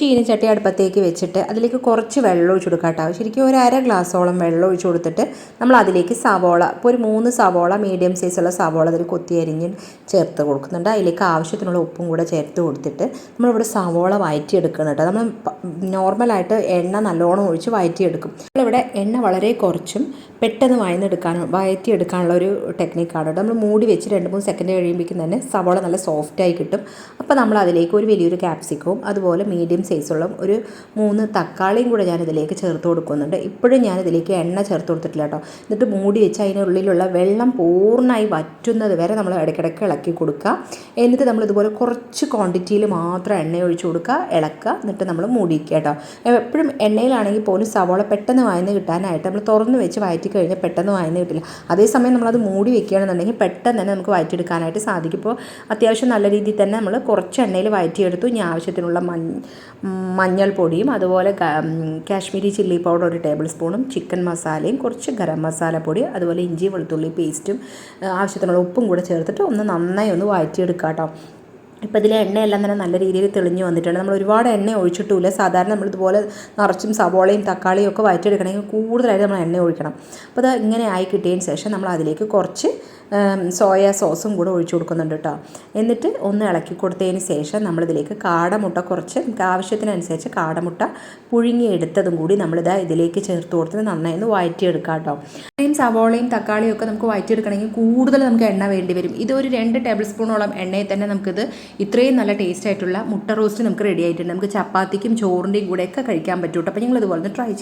ചീനിച്ചട്ടി അടുപ്പത്തേക്ക് വെച്ചിട്ട് അതിലേക്ക് കുറച്ച് വെള്ളം ഒഴിച്ച് കൊടുക്കാം കേട്ടോ. ശരിക്കും ഒരു അര ഗ്ലാസ്സോളം വെള്ളം ഒഴിച്ച് കൊടുത്തിട്ട് നമ്മൾ അതിലേക്ക് സവോള, ഇപ്പോൾ ഒരു 3 സവോള മീഡിയം സൈസുള്ള സവോള അതിൽ കൊത്തി അരിഞ്ഞ് ചേർത്ത് കൊടുക്കുന്നുണ്ട്. അതിലേക്ക് ആവശ്യത്തിനുള്ള ഉപ്പും കൂടെ ചേർത്ത് കൊടുത്തിട്ട് നമ്മളിവിടെ സവോള വഴറ്റിയെടുക്കണം കേട്ടോ. നമ്മൾ നോർമലായിട്ട് എണ്ണ നല്ലോണം ഒഴിച്ച് വഴറ്റിയെടുക്കും. നമ്മളിവിടെ എണ്ണ വളരെ കുറച്ചും പെട്ടെന്ന് വഴറ്റിയെടുക്കാനുള്ള ഒരു ടെക്നിക്കാണ് കേട്ടോ. നമ്മൾ മൂടി വെച്ച് 2-3 സെക്കൻഡ് കഴിയുമ്പോഴേക്കും തന്നെ സവോള നല്ല സോഫ്റ്റായി കിട്ടും. അപ്പോൾ നമ്മൾ അതിലേക്ക് ഒരു വലിയൊരു ക്യാപ്സിക്കവും അതുപോലെ മീഡിയം സൈസുള്ള ഒരു 3 തക്കാളിയും കൂടെ ഞാനിതിലേക്ക് ചേർത്ത് കൊടുക്കുന്നുണ്ട്. ഇപ്പോഴും ഞാനിതിലേക്ക് എണ്ണ ചേർത്ത് കൊടുത്തിട്ടില്ല കേട്ടോ. എന്നിട്ട് മൂടി വെച്ച് അതിനുള്ളിലുള്ള വെള്ളം പൂർണ്ണമായി വറ്റുന്നത് വരെ നമ്മൾ ഇടയ്ക്കിടയ്ക്ക് ഇളക്കി കൊടുക്കുക. എന്നിട്ട് നമ്മളിതുപോലെ കുറച്ച് ക്വാണ്ടിറ്റിയിൽ മാത്രം എണ്ണ ഒഴിച്ച് കൊടുക്കുക, ഇളക്കുക, എന്നിട്ട് നമ്മൾ മൂടി വയ്ക്കുക കേട്ടോ. എപ്പോഴും എണ്ണയിലാണെങ്കിൽ പോലും സവോള പെട്ടെന്ന് വഴന്ന് കിട്ടാനായിട്ട് നമ്മൾ തുറന്ന് വെച്ച് വഴറ്റി കഴിഞ്ഞാൽ പെട്ടെന്ന് വഴന്ന് കിട്ടില്ല. അതേസമയം നമ്മളത് മൂടി വെക്കുകയാണെന്നുണ്ടെങ്കിൽ പെട്ടെന്ന് തന്നെ നമുക്ക് വഴറ്റിയെടുക്കാനായിട്ട് സാധിക്കും. ഇപ്പോൾ അത്യാവശ്യം നല്ല രീതിയിൽ തന്നെ നമ്മൾ കുറച്ച് എണ്ണയിൽ വഴറ്റിയെടുത്തു. ഇനി ആവശ്യത്തിനുള്ള മഞ്ഞൾപ്പൊടിയും അതുപോലെ കാശ്മീരി ചില്ലി പൗഡർ 1 ടേബിൾ സ്പൂണും ചിക്കൻ മസാലയും കുറച്ച് ഗരം മസാലപ്പൊടി അതുപോലെ ഇഞ്ചി വെളുത്തുള്ളി പേസ്റ്റും ആവശ്യത്തിനുള്ള ഉപ്പും കൂടെ ചേർത്തിട്ട് ഒന്ന് നന്നായി ഒന്ന് വഴറ്റിയെടുക്കുക കേട്ടോ. ഇപ്പോൾ ഇതിലെ എണ്ണയെല്ലാം തന്നെ നല്ല രീതിയിൽ തെളിഞ്ഞ് വന്നിട്ടുണ്ട്. നമ്മൾ ഒരുപാട് എണ്ണ ഒഴിച്ചിട്ടില്ല. സാധാരണ നമ്മളിതുപോലെ നിറച്ചും സവോളയും തക്കാളിയും ഒക്കെ വഴറ്റിയെടുക്കണമെങ്കിൽ കൂടുതലായിട്ട് നമ്മൾ എണ്ണ ഒഴിക്കണം. അപ്പോൾ അത് ഇങ്ങനെ ആയി കിട്ടിയതിന് ശേഷം നമ്മൾ അതിലേക്ക് കുറച്ച് സോയ സോസും കൂടെ ഒഴിച്ചു കൊടുക്കുന്നുണ്ട് കേട്ടോ. എന്നിട്ട് ഒന്ന് ഇളക്കി കൊടുത്തതിന് ശേഷം നമ്മളിതിലേക്ക് കാടമുട്ട കുറച്ച് നമുക്ക് ആവശ്യത്തിനനുസരിച്ച് കാടമുട്ട പുഴുങ്ങിയെടുത്തതും കൂടി നമ്മളിതാ ഇതിലേക്ക് ചേർത്ത് കൊടുത്തിട്ട് നന്നായി ഒന്ന് വഴറ്റിയെടുക്കാം കേട്ടോ. സവോളയും തക്കാളിയും ഒക്കെ നമുക്ക് വഴറ്റിയെടുക്കണമെങ്കിൽ കൂടുതൽ നമുക്ക് എണ്ണ വേണ്ടി വരും. ഇതൊരു 2 ടേബിൾ സ്പൂണോളം എണ്ണയിൽ തന്നെ നമുക്കിത് ഇത്രയും നല്ല ടേസ്റ്റ് ആയിട്ടുള്ള മുട്ട റോസ്റ്റ് നമുക്ക് റെഡി ആയിട്ടുണ്ട്. നമുക്ക് ചപ്പാത്തിക്കും ചോറിൻ്റെയും കൂടെയൊക്കെ കഴിക്കാൻ പറ്റും കേട്ടോ. അപ്പോൾ ഞങ്ങൾ ഇതുപോലെ ട്രൈ ചെയ്യും.